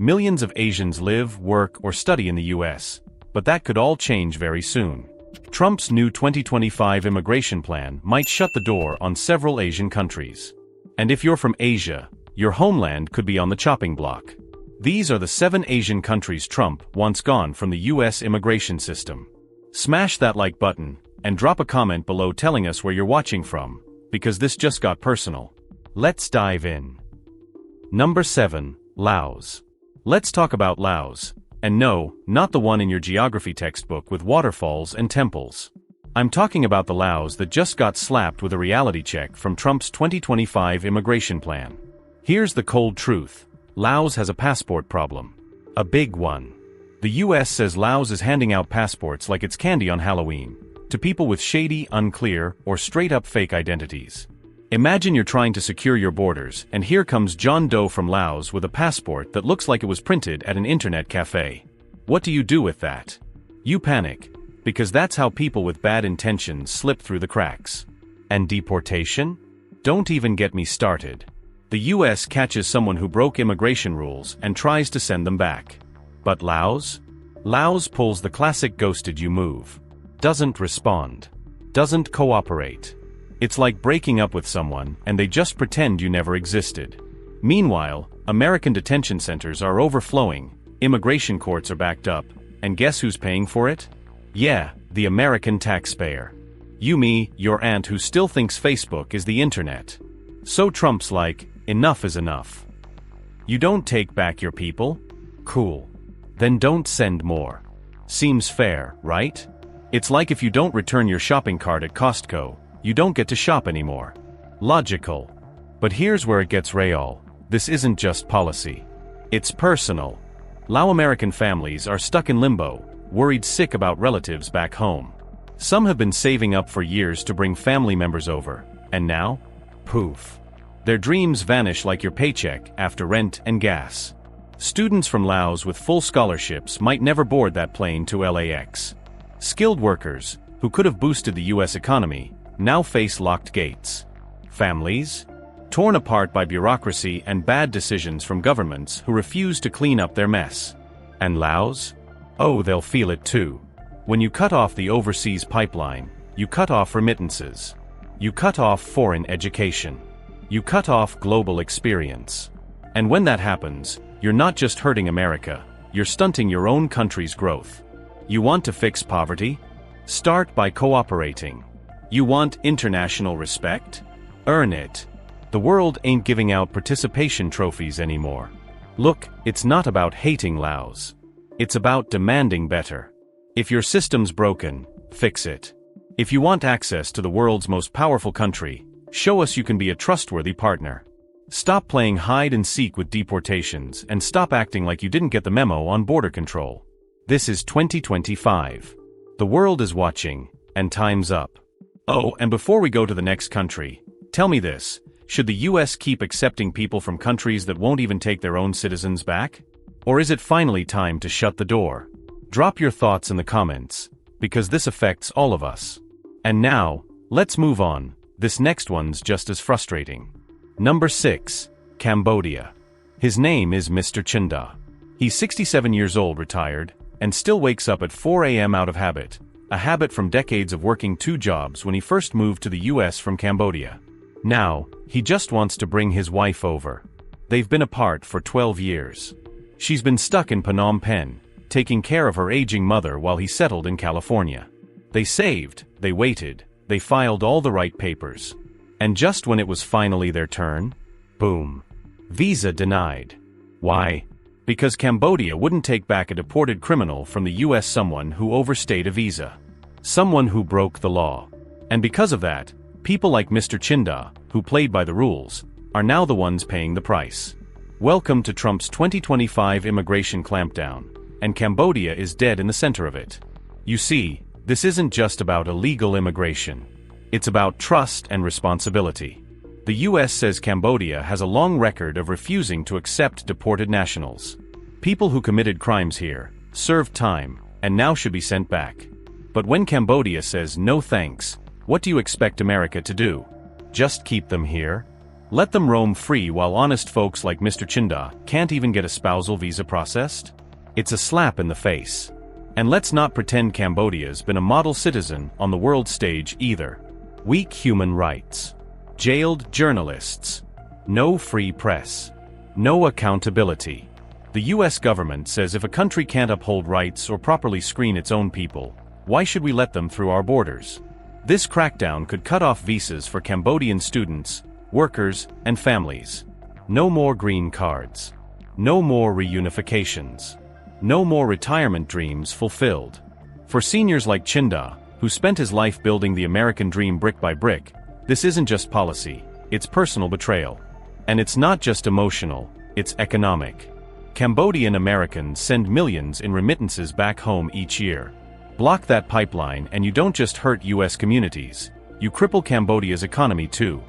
Millions of Asians live, work, or study in the US, but that could all change very soon. Trump's new 2025 immigration plan might shut the door on several Asian countries. And if you're from Asia, your homeland could be on the chopping block. These are the 7 Asian countries Trump wants gone from the US immigration system. Smash that like button, and drop a comment below telling us where you're watching from, because this just got personal. Let's dive in. Number 7, Laos. Let's talk about Laos. And no, not the one in your geography textbook with waterfalls and temples. I'm talking about the Laos that just got slapped with a reality check from Trump's 2025 immigration plan. Here's the cold truth. Laos has a passport problem. A big one. The US says Laos is handing out passports like it's candy on Halloween, to people with shady, unclear, or straight-up fake identities. Imagine you're trying to secure your borders, and here comes John Doe from Laos with a passport that looks like it was printed at an internet cafe. What do you do with that? You panic, because that's how people with bad intentions slip through the cracks. And deportation? Don't even get me started. The US catches someone who broke immigration rules and tries to send them back. But Laos? Laos pulls the classic ghosted you move. Doesn't respond. Doesn't cooperate. It's like breaking up with someone and they just pretend you never existed. Meanwhile, American detention centers are overflowing, immigration courts are backed up, and guess who's paying for it? Yeah, the American taxpayer. You, me, your aunt who still thinks Facebook is the internet. So Trump's like, enough is enough. You don't take back your people? Cool. Then don't send more. Seems fair, right? It's like if you don't return your shopping cart at Costco, you don't get to shop anymore. Logical. But here's where it gets real. This isn't just policy. It's personal. Lao American families are stuck in limbo, worried sick about relatives back home. Some have been saving up for years to bring family members over, and now? Poof. Their dreams vanish like your paycheck after rent and gas. Students from Laos with full scholarships might never board that plane to LAX. Skilled workers, who could have boosted the US economy, now face locked gates. Families? Torn apart by bureaucracy and bad decisions from governments who refuse to clean up their mess. And Laos? Oh, they'll feel it too. When you cut off the overseas pipeline, you cut off remittances. You cut off foreign education. You cut off global experience. And when that happens, you're not just hurting America, you're stunting your own country's growth. You want to fix poverty? Start by cooperating. You want international respect? Earn it. The world ain't giving out participation trophies anymore. Look, it's not about hating Laos. It's about demanding better. If your system's broken, fix it. If you want access to the world's most powerful country, show us you can be a trustworthy partner. Stop playing hide and seek with deportations and stop acting like you didn't get the memo on border control. This is 2025. The world is watching, and time's up. Oh, and before we go to the next country, tell me this, should the US keep accepting people from countries that won't even take their own citizens back? Or is it finally time to shut the door? Drop your thoughts in the comments, because this affects all of us. And now, let's move on, this next one's just as frustrating. Number 6, Cambodia. His name is Mr. Chinda. He's 67 years old, retired, and still wakes up at 4 a.m. out of habit. A habit from decades of working 2 jobs when he first moved to the US from Cambodia. Now, he just wants to bring his wife over. They've been apart for 12 years. She's been stuck in Phnom Penh, taking care of her aging mother while he settled in California. They saved, they waited, they filed all the right papers. And just when it was finally their turn, boom. Visa denied. Why? Because Cambodia wouldn't take back a deported criminal from the US, someone who overstayed a visa. Someone who broke the law. And because of that, people like Mr. Chinda, who played by the rules, are now the ones paying the price. Welcome to Trump's 2025 immigration clampdown, and Cambodia is dead in the center of it. You see, this isn't just about illegal immigration. It's about trust and responsibility. The US says Cambodia has a long record of refusing to accept deported nationals. People who committed crimes here, served time, and now should be sent back. But when Cambodia says no thanks, what do you expect America to do? Just keep them here? Let them roam free while honest folks like Mr. Chinda can't even get a spousal visa processed? It's a slap in the face. And let's not pretend Cambodia's been a model citizen on the world stage either. Weak human rights. Jailed journalists. No free press. No accountability. The US government says if a country can't uphold rights or properly screen its own people, why should we let them through our borders? This crackdown could cut off visas for Cambodian students, workers, and families. No more green cards. No more reunifications. No more retirement dreams fulfilled. For seniors like Chinda, who spent his life building the American dream brick by brick, this isn't just policy, it's personal betrayal. And it's not just emotional, it's economic. Cambodian Americans send millions in remittances back home each year. Block that pipeline and you don't just hurt US communities, you cripple Cambodia's economy too.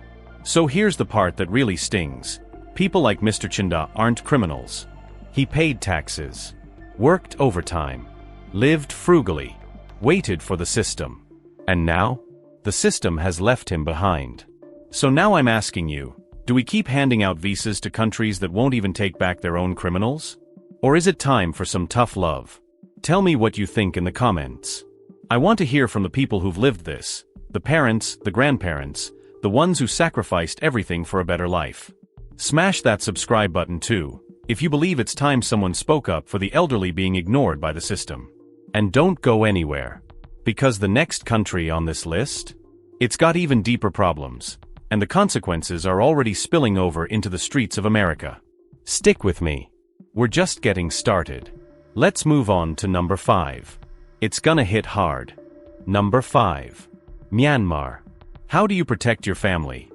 So here's the part that really stings. People like Mr. Chinda aren't criminals. He paid taxes, worked overtime, lived frugally, waited for the system. And now? The system has left him behind. So now I'm asking you, do we keep handing out visas to countries that won't even take back their own criminals? Or is it time for some tough love? Tell me what you think in the comments. I want to hear from the people who've lived this, the parents, the grandparents, the ones who sacrificed everything for a better life. Smash that subscribe button too, if you believe it's time someone spoke up for the elderly being ignored by the system. And don't go anywhere. Because the next country on this list? It's got even deeper problems, and the consequences are already spilling over into the streets of America. Stick with me. We're just getting started. Let's move on to number 5. It's gonna hit hard. Number 5. Myanmar. How do you protect your family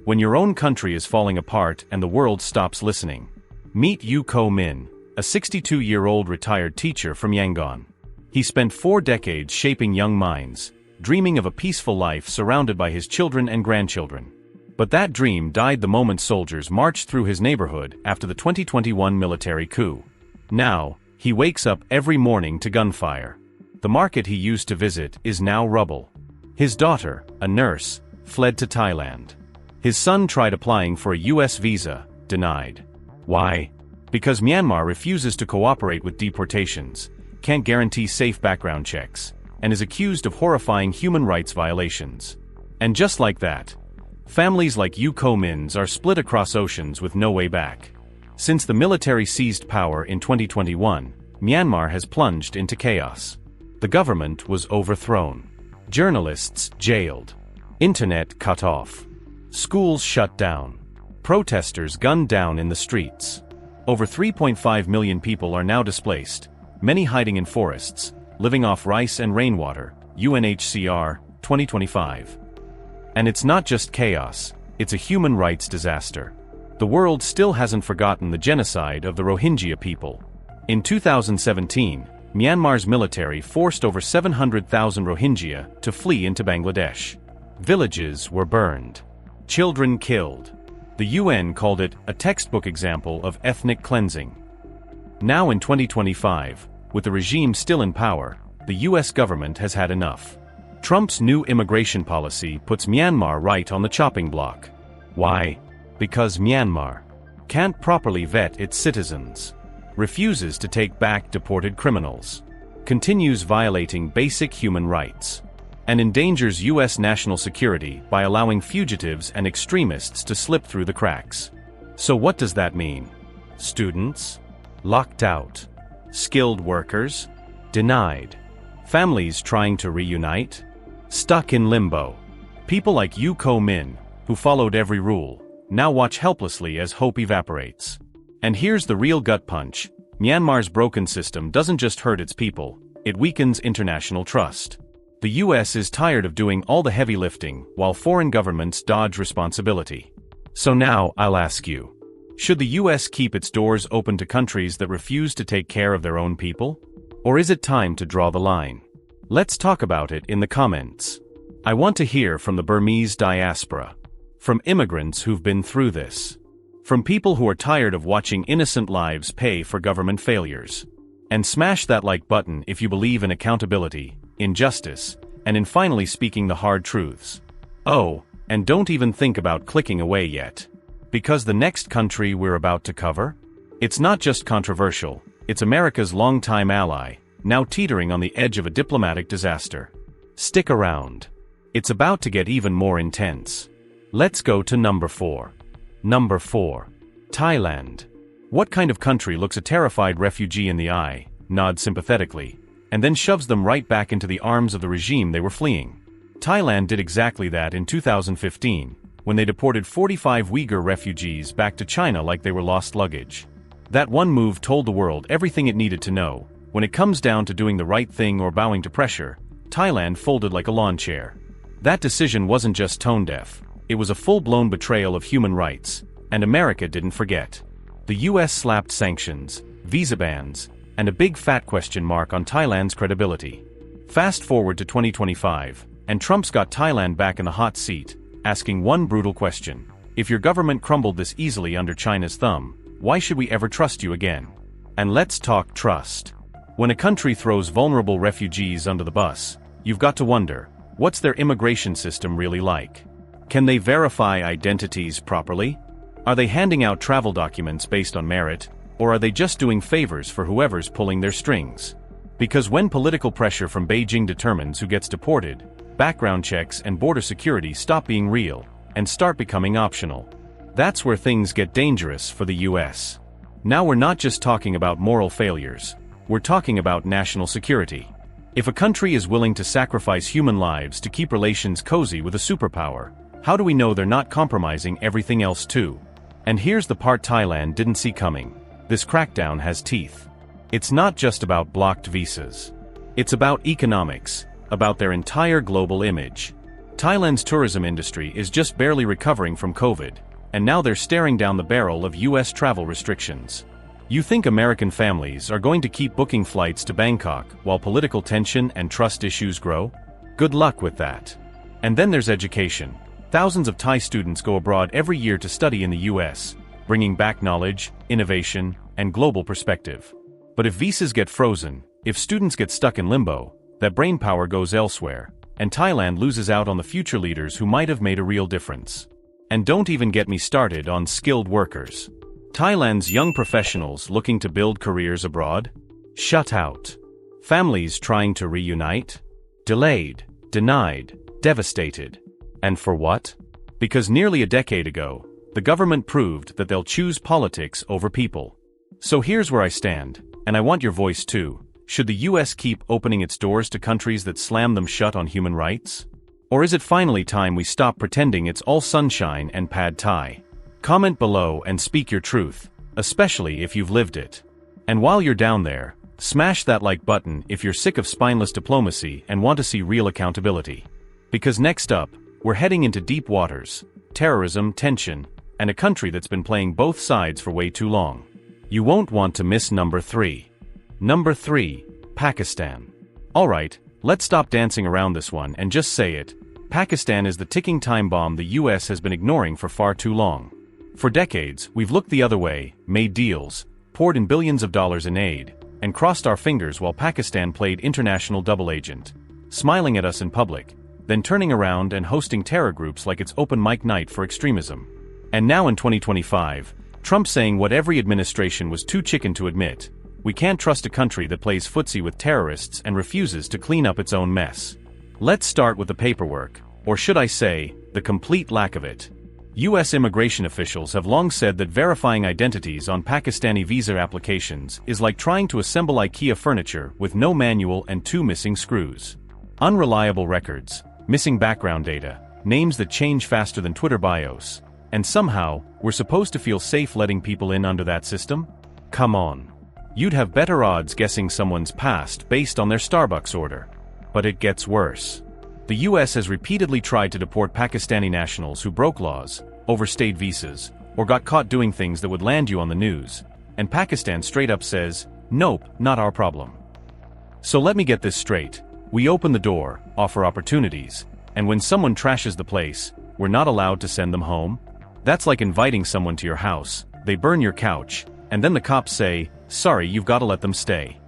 when your own country is falling apart and the world stops listening? Meet Yu Ko Min, a 62-year-old retired teacher from Yangon. He spent 4 decades shaping young minds, dreaming of a peaceful life surrounded by his children and grandchildren. But that dream died the moment soldiers marched through his neighborhood after the 2021 military coup. Now, he wakes up every morning to gunfire. The market he used to visit is now rubble. His daughter, a nurse, fled to Thailand. His son tried applying for a US visa, denied. Why? Because Myanmar refuses to cooperate with deportations, can't guarantee safe background checks, and is accused of horrifying human rights violations. And just like that, families like Yu Ko Min's are split across oceans with no way back. Since the military seized power in 2021, Myanmar has plunged into chaos. The government was overthrown. Journalists jailed. Internet cut off. Schools shut down. Protesters gunned down in the streets. Over 3.5 million people are now displaced, many hiding in forests, living off rice and rainwater, UNHCR, 2025. And it's not just chaos, it's a human rights disaster. The world still hasn't forgotten the genocide of the Rohingya people. In 2017, Myanmar's military forced over 700,000 Rohingya to flee into Bangladesh. Villages were burned. Children killed. The UN called it a textbook example of ethnic cleansing. Now in 2025, with the regime still in power, the US government has had enough. Trump's new immigration policy puts Myanmar right on the chopping block. Why? Because Myanmar can't properly vet its citizens, refuses to take back deported criminals, continues violating basic human rights, and endangers US national security by allowing fugitives and extremists to slip through the cracks. So what does that mean? Students? Locked out. Skilled workers? Denied. Families trying to reunite? Stuck in limbo. People like Yu Ko Min, who followed every rule, now watch helplessly as hope evaporates. And here's the real gut punch. Myanmar's broken system doesn't just hurt its people, it weakens international trust. The US is tired of doing all the heavy lifting while foreign governments dodge responsibility. So now I'll ask you, should the US keep its doors open to countries that refuse to take care of their own people? Or is it time to draw the line? Let's talk about it in the comments. I want to hear from the Burmese diaspora, from immigrants who've been through this, from people who are tired of watching innocent lives pay for government failures. And smash that like button if you believe in accountability, in justice, and in finally speaking the hard truths. Oh, and don't even think about clicking away yet. Because the next country we're about to cover? It's not just controversial, it's America's longtime ally, now teetering on the edge of a diplomatic disaster. Stick around. It's about to get even more intense. Let's go to number 4. Number 4. Thailand. What kind of country looks a terrified refugee in the eye, nods sympathetically, and then shoves them right back into the arms of the regime they were fleeing? Thailand did exactly that in 2015, when they deported 45 Uyghur refugees back to China like they were lost luggage. That one move told the world everything it needed to know. When it comes down to doing the right thing or bowing to pressure, Thailand folded like a lawn chair. That decision wasn't just tone-deaf, it was a full-blown betrayal of human rights, and America didn't forget. The US slapped sanctions, visa bans, and a big fat question mark on Thailand's credibility. Fast forward to 2025, and Trump's got Thailand back in the hot seat, asking one brutal question. If your government crumbled this easily under China's thumb, why should we ever trust you again? And let's talk trust. When a country throws vulnerable refugees under the bus, you've got to wonder, what's their immigration system really like? Can they verify identities properly? Are they handing out travel documents based on merit, or are they just doing favors for whoever's pulling their strings? Because when political pressure from Beijing determines who gets deported, background checks and border security stop being real and start becoming optional. That's where things get dangerous for the US. Now we're not just talking about moral failures, we're talking about national security. If a country is willing to sacrifice human lives to keep relations cozy with a superpower, how do we know they're not compromising everything else too? And here's the part Thailand didn't see coming. This crackdown has teeth. It's not just about blocked visas. It's about economics, about their entire global image. Thailand's tourism industry is just barely recovering from COVID, and now they're staring down the barrel of US travel restrictions. You think American families are going to keep booking flights to Bangkok while political tension and trust issues grow? Good luck with that. And then there's education. Thousands of Thai students go abroad every year to study in the US, bringing back knowledge, innovation, and global perspective. But if visas get frozen, if students get stuck in limbo, that brainpower goes elsewhere, and Thailand loses out on the future leaders who might have made a real difference. And don't even get me started on skilled workers. Thailand's young professionals looking to build careers abroad? Shut out. Families trying to reunite? Delayed, denied, devastated. And for what? Because nearly a decade ago, the government proved that they'll choose politics over people. So here's where I stand, and I want your voice too. Should the US keep opening its doors to countries that slam them shut on human rights? Or is it finally time we stop pretending it's all sunshine and pad thai? Comment below and speak your truth, especially if you've lived it. And while you're down there, smash that like button if you're sick of spineless diplomacy and want to see real accountability. Because next up, we're heading into deep waters, terrorism, tension, and a country that's been playing both sides for way too long. You won't want to miss number 3. Number 3, Pakistan. Alright, let's stop dancing around this one and just say it. Pakistan is the ticking time bomb the US has been ignoring for far too long. For decades, we've looked the other way, made deals, poured in billions of dollars in aid, and crossed our fingers while Pakistan played international double agent, smiling at us in public, then turning around and hosting terror groups like it's open mic night for extremism. And now in 2025, Trump saying what every administration was too chicken to admit: we can't trust a country that plays footsie with terrorists and refuses to clean up its own mess. Let's start with the paperwork, or should I say, the complete lack of it. US immigration officials have long said that verifying identities on Pakistani visa applications is like trying to assemble IKEA furniture with no manual and 2 missing screws. Unreliable records, missing background data, names that change faster than Twitter bios, and somehow, we're supposed to feel safe letting people in under that system? Come on. You'd have better odds guessing someone's past based on their Starbucks order. But it gets worse. The US has repeatedly tried to deport Pakistani nationals who broke laws, overstayed visas, or got caught doing things that would land you on the news, and Pakistan straight up says, nope, not our problem. So let me get this straight. We open the door, offer opportunities, and when someone trashes the place, we're not allowed to send them home? That's like inviting someone to your house, they burn your couch, and then the cops say, sorry, you've got to let them stay.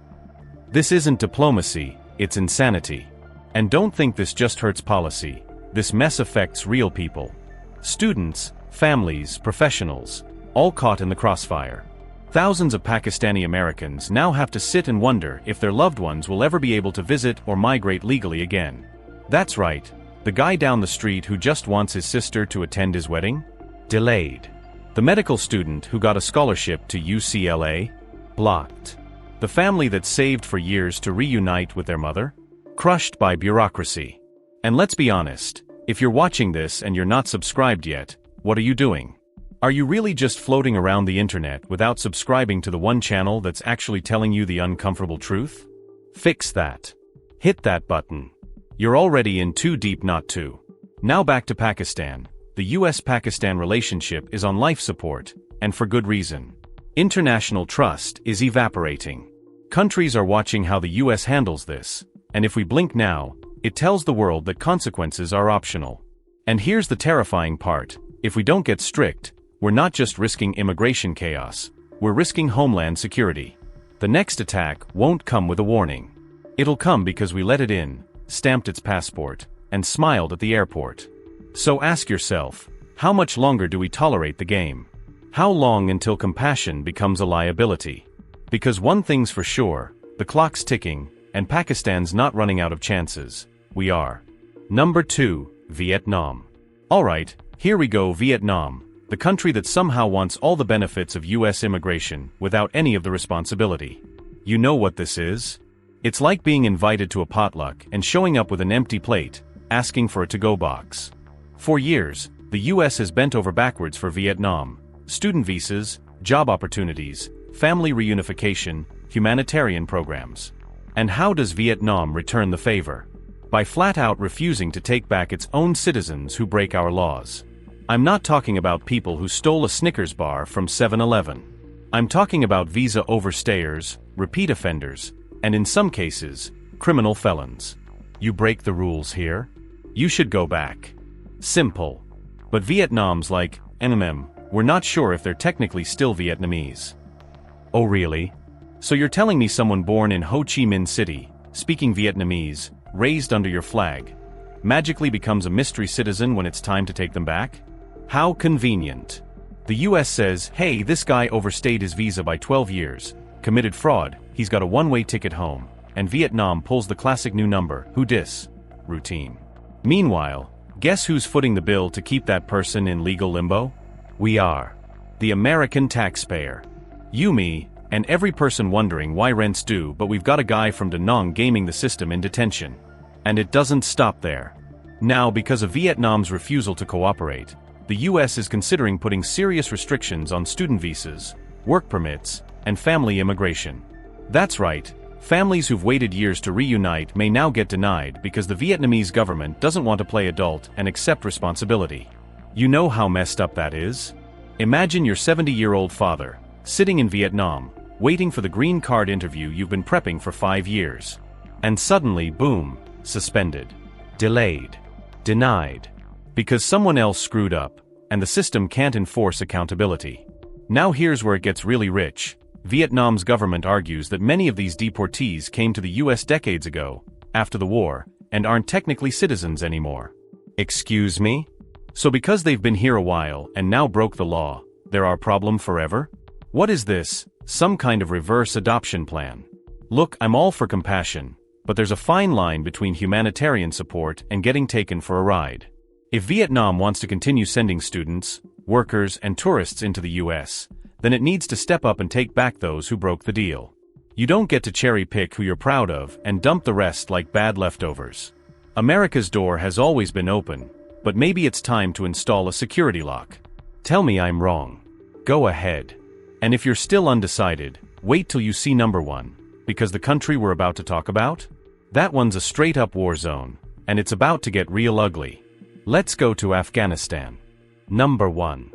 This isn't diplomacy, it's insanity. And don't think this just hurts policy. This mess affects real people. Students, families, professionals, all caught in the crossfire. Thousands of Pakistani Americans now have to sit and wonder if their loved ones will ever be able to visit or migrate legally again. That's right, the guy down the street who just wants his sister to attend his wedding? Delayed. The medical student who got a scholarship to UCLA? Blocked. The family that saved for years to reunite with their mother? Crushed by bureaucracy. And let's be honest, if you're watching this and you're not subscribed yet, what are you doing? Are you really just floating around the internet without subscribing to the one channel that's actually telling you the uncomfortable truth? Fix that. Hit that button. You're already in too deep not to. Now back to Pakistan. The US-Pakistan relationship is on life support, and for good reason. International trust is evaporating. Countries are watching how the US handles this, and if we blink now, it tells the world that consequences are optional. And here's the terrifying part: if we don't get strict, we're not just risking immigration chaos, we're risking homeland security. The next attack won't come with a warning. It'll come because we let it in, stamped its passport, and smiled at the airport. So ask yourself, how much longer do we tolerate the game? How long until compassion becomes a liability? Because one thing's for sure, the clock's ticking, and Pakistan's not running out of chances. We are. Number 2, Vietnam. Alright, here we go. Vietnam, the country that somehow wants all the benefits of US immigration without any of the responsibility. You know what this is? It's like being invited to a potluck and showing up with an empty plate, asking for a to-go box. For years, the US has bent over backwards for Vietnam: student visas, job opportunities, family reunification, humanitarian programs. And how does Vietnam return the favor? By flat-out refusing to take back its own citizens who break our laws. I'm not talking about people who stole a Snickers bar from 7-Eleven. I'm talking about visa overstayers, repeat offenders, and in some cases, criminal felons. You break the rules here? You should go back. Simple. But Vietnam's like, we're not sure if they're technically still Vietnamese. Oh really? So you're telling me someone born in Ho Chi Minh City, speaking Vietnamese, raised under your flag, magically becomes a mystery citizen when it's time to take them back? How convenient. The US says, hey, this guy overstayed his visa by 12 years, committed fraud, he's got a one-way ticket home, and Vietnam pulls the classic new number, who dis? Routine. Meanwhile, guess who's footing the bill to keep that person in legal limbo? We are. The American taxpayer. You, me, and every person wondering why rent's due, but we've got a guy from Da Nang gaming the system in detention. And it doesn't stop there. Now, because of Vietnam's refusal to cooperate, the US is considering putting serious restrictions on student visas, work permits, and family immigration. That's right, families who've waited years to reunite may now get denied because the Vietnamese government doesn't want to play adult and accept responsibility. You know how messed up that is? Imagine your 70-year-old father, sitting in Vietnam, waiting for the green card interview you've been prepping for 5 years. And suddenly, boom, suspended, delayed, denied. Because someone else screwed up, and the system can't enforce accountability. Now here's where it gets really rich. Vietnam's government argues that many of these deportees came to the US decades ago, after the war, and aren't technically citizens anymore. Excuse me? So because they've been here a while and now broke the law, they're our problem forever? What is this, some kind of reverse adoption plan? Look, I'm all for compassion, but there's a fine line between humanitarian support and getting taken for a ride. If Vietnam wants to continue sending students, workers, and tourists into the US, then it needs to step up and take back those who broke the deal. You don't get to cherry-pick who you're proud of and dump the rest like bad leftovers. America's door has always been open, but maybe it's time to install a security lock. Tell me I'm wrong. Go ahead. And if you're still undecided, wait till you see number 1, because the country we're about to talk about? That one's a straight-up war zone, and it's about to get real ugly. Let's go to Afghanistan. Number 1.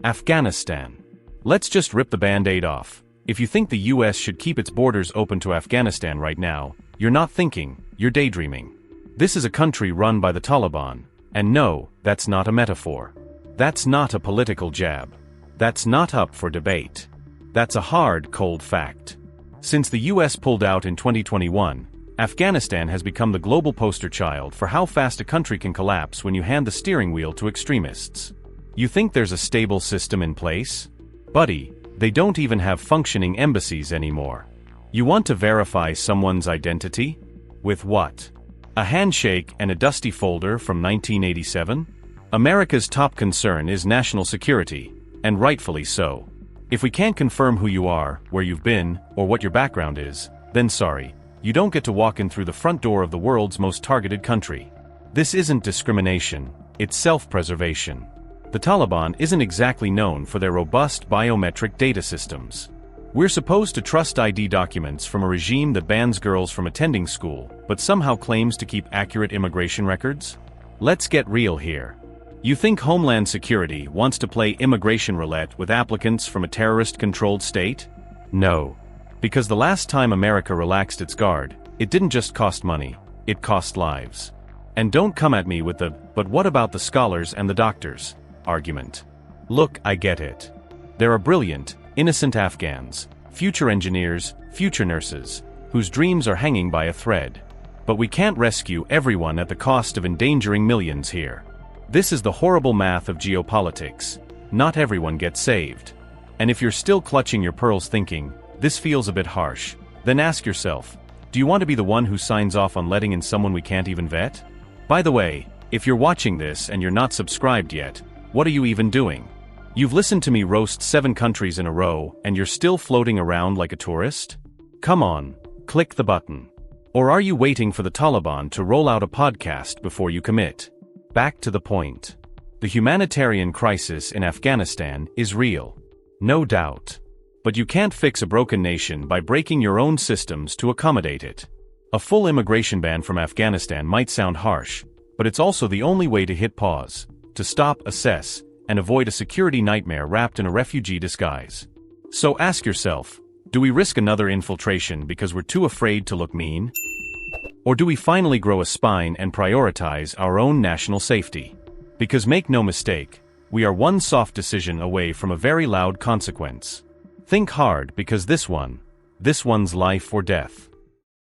Afghanistan. Let's just rip the band-aid off. If you think the US should keep its borders open to Afghanistan right now, you're not thinking, you're daydreaming. This is a country run by the Taliban, and no, that's not a metaphor. That's not a political jab. That's not up for debate. That's a hard, cold fact. Since the US pulled out in 2021, Afghanistan has become the global poster child for how fast a country can collapse when you hand the steering wheel to extremists. You think there's a stable system in place? Buddy, they don't even have functioning embassies anymore. You want to verify someone's identity? With what? A handshake and a dusty folder from 1987? America's top concern is national security, and rightfully so. If we can't confirm who you are, where you've been, or what your background is, then sorry, you don't get to walk in through the front door of the world's most targeted country. This isn't discrimination, it's self-preservation. The Taliban isn't exactly known for their robust biometric data systems. We're supposed to trust ID documents from a regime that bans girls from attending school, but somehow claims to keep accurate immigration records? Let's get real here. You think Homeland Security wants to play immigration roulette with applicants from a terrorist-controlled state? No. Because the last time America relaxed its guard, it didn't just cost money, it cost lives. And don't come at me with the, "but what about the scholars and the doctors?" argument. Look, I get it. There are brilliant, innocent Afghans, future engineers, future nurses, whose dreams are hanging by a thread. But we can't rescue everyone at the cost of endangering millions here. This is the horrible math of geopolitics. Not everyone gets saved. And if you're still clutching your pearls thinking, this feels a bit harsh, then ask yourself, do you want to be the one who signs off on letting in someone we can't even vet? By the way, if you're watching this and you're not subscribed yet, what are you even doing? You've listened to me roast 7 countries in a row, and you're still floating around like a tourist? Come on, click the button. Or are you waiting for the Taliban to roll out a podcast before you commit? Back to the point. The humanitarian crisis in Afghanistan is real. No doubt. But you can't fix a broken nation by breaking your own systems to accommodate it. A full immigration ban from Afghanistan might sound harsh, but it's also the only way to hit pause, to stop, assess, and avoid a security nightmare wrapped in a refugee disguise. So ask yourself, do we risk another infiltration because we're too afraid to look mean? Or do we finally grow a spine and prioritize our own national safety? Because make no mistake, we are one soft decision away from a very loud consequence. Think hard because this one's life or death.